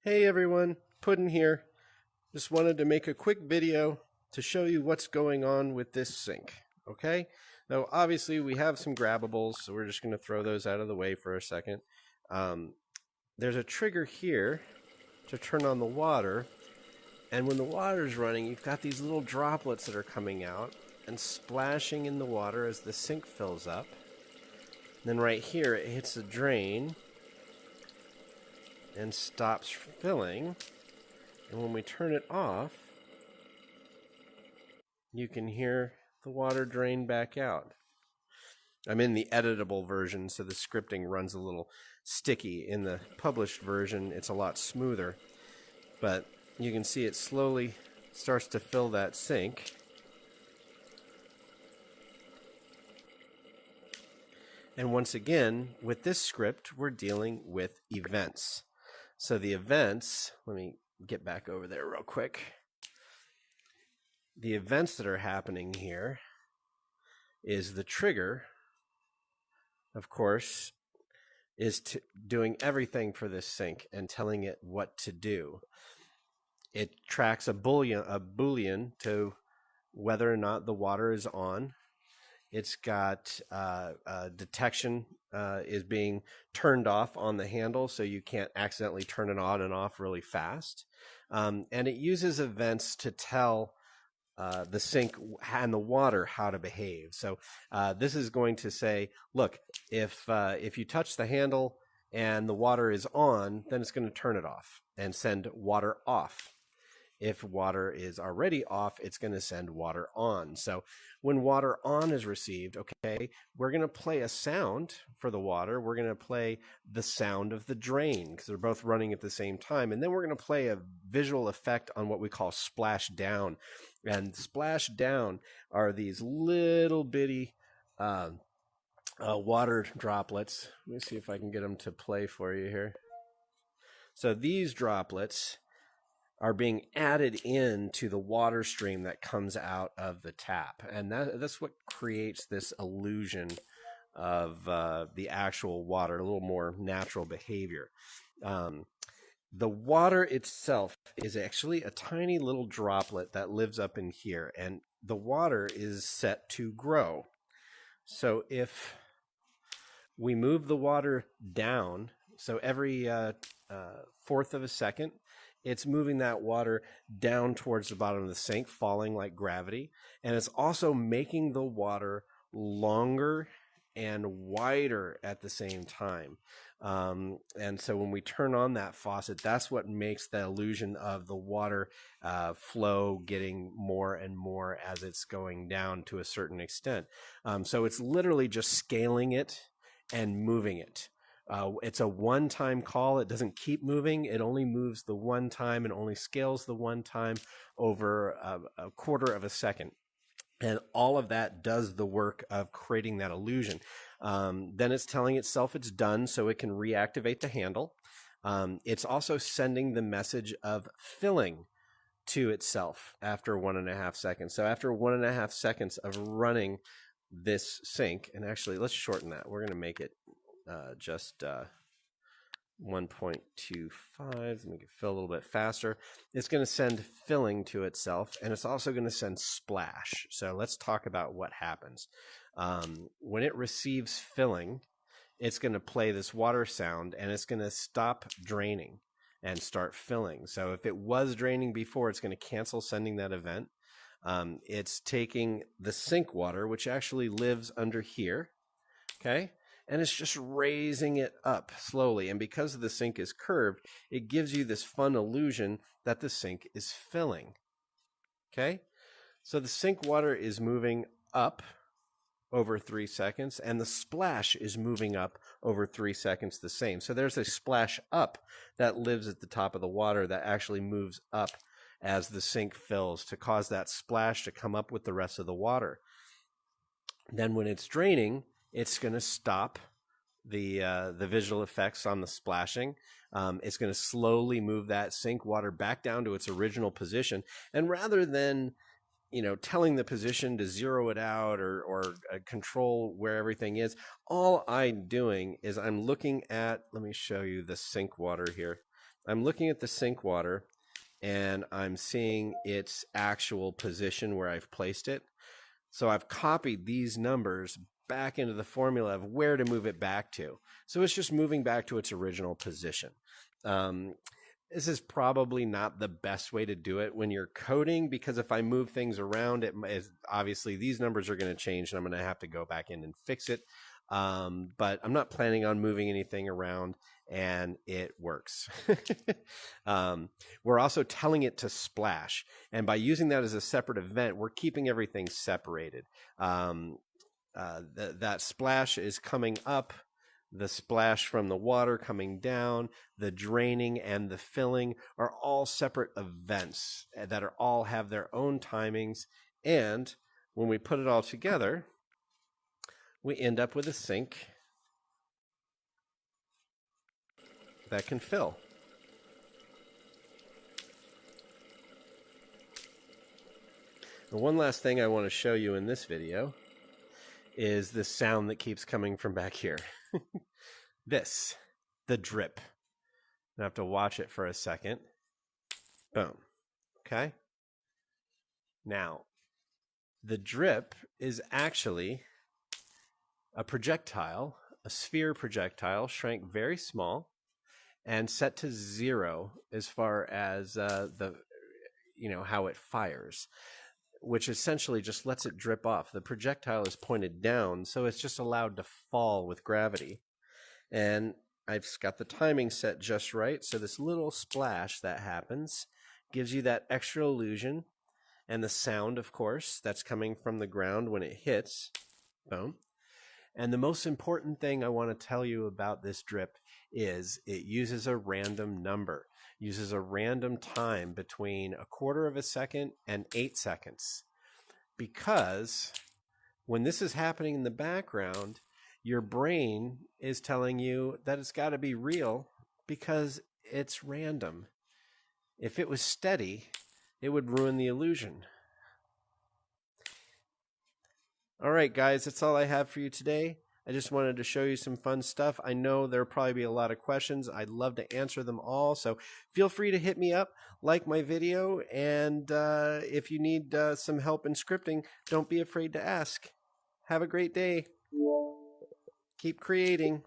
Hey everyone, Puddin here. Just wanted to make a quick video to show you what's going on with this sink, okay? Now obviously we have some grabbables, so we're just going to throw those out of the way for a second. There's a trigger here to turn on the water, and when the water's running, you've got these little droplets that are coming out and splashing in the water as the sink fills up. And then right here it hits the drain and stops filling. And when we turn it off, you can hear the water drain back out. I'm in the editable version, so the scripting runs a little sticky. In the published version, it's a lot smoother. But you can see it slowly starts to fill that sink. And once again, with this script, we're dealing with events. So the events, let me get back over there real quick. The events that are happening here is the trigger, of course, is doing everything for this sink and telling it what to do. It tracks a boolean to whether or not the water is on. It's got detection is being turned off on the handle, so you can't accidentally turn it on and off really fast. And it uses events to tell the sink and the water how to behave. So this is going to say, look, if you touch the handle and the water is on, then it's going to turn it off and send water off. If water is already off, it's going to send water on. So when water on is received, okay, we're going to play a sound for the water. We're going to play the sound of the drain because they're both running at the same time. And then we're going to play a visual effect on what we call splash down. And splash down are these little bitty water droplets. Let me see if I can get them to play for you here. So these droplets are being added into the water stream that comes out of the tap. And that's what creates this illusion of the actual water, a little more natural behavior. The water itself is actually a tiny little droplet that lives up in here, and the water is set to grow. So if we move the water down, so every fourth of a second, it's moving that water down towards the bottom of the sink, falling like gravity. And it's also making the water longer and wider at the same time. And so when we turn on that faucet, that's what makes the illusion of the water flow getting more and more as it's going down to a certain extent. So it's literally just scaling it and moving it. It's a one-time call. It doesn't keep moving. It only moves the one time and only scales the one time over a quarter of a second. And all of that does the work of creating that illusion. Then it's telling itself it's done so it can reactivate the handle. It's also sending the message of filling to itself after 1.5 seconds. So after 1.5 seconds of running this sink, and actually let's shorten that. We're going to make it just 1.25. Let me fill a little bit faster. It's going to send filling to itself, and it's also going to send splash. So let's talk about what happens. When it receives filling, it's going to play this water sound, and it's going to stop draining and start filling. So if it was draining before, it's going to cancel sending that event. It's taking the sink water, which actually lives under here, okay? And it's just raising it up slowly. And because the sink is curved, it gives you this fun illusion that the sink is filling. Okay? So the sink water is moving up over 3 seconds, and the splash is moving up over 3 seconds the same. So there's a splash up that lives at the top of the water that actually moves up as the sink fills to cause that splash to come up with the rest of the water. Then when it's draining, it's going to stop the visual effects on the splashing. It's going to slowly move that sink water back down to its original position. And rather than, telling the position to zero it out or control where everything is, all I'm doing is I'm looking at, let me show you the sink water here. I'm looking at the sink water and I'm seeing its actual position where I've placed it. So I've copied these numbers back into the formula of where to move it back to. So it's just moving back to its original position. This is probably not the best way to do it when you're coding, because if I move things around, it is obviously these numbers are going to change and I'm going to have to go back in and fix it. But I'm not planning on moving anything around, and it works. We're also telling it to splash. And by using that as a separate event, we're keeping everything separated. That splash is coming up, the splash from the water coming down, the draining and the filling are all separate events that are all have their own timings. And when we put it all together, we end up with a sink that can fill. And one last thing I want to show you in this video is the sound that keeps coming from back here. This, the drip. I have to watch it for a second. Boom. Okay. Now, the drip is actually a projectile, a sphere projectile, shrank very small and set to 0 as far as how it fires, which essentially just lets it drip off. The projectile is pointed down, so it's just allowed to fall with gravity. And I've got the timing set just right, so this little splash that happens gives you that extra illusion, and the sound, of course, that's coming from the ground when it hits. Boom. And the most important thing I want to tell you about this drip is it uses a random number, uses a random time between 1/4 of a second and 8 seconds. Because when this is happening in the background, your brain is telling you that it's got to be real because it's random. If it was steady, it would ruin the illusion. All right, guys, that's all I have for you today. I just wanted to show you some fun stuff. I know there'll probably be a lot of questions. I'd love to answer them all. So feel free to hit me up, like my video, and if you need some help in scripting, don't be afraid to ask. Have a great day. Keep creating.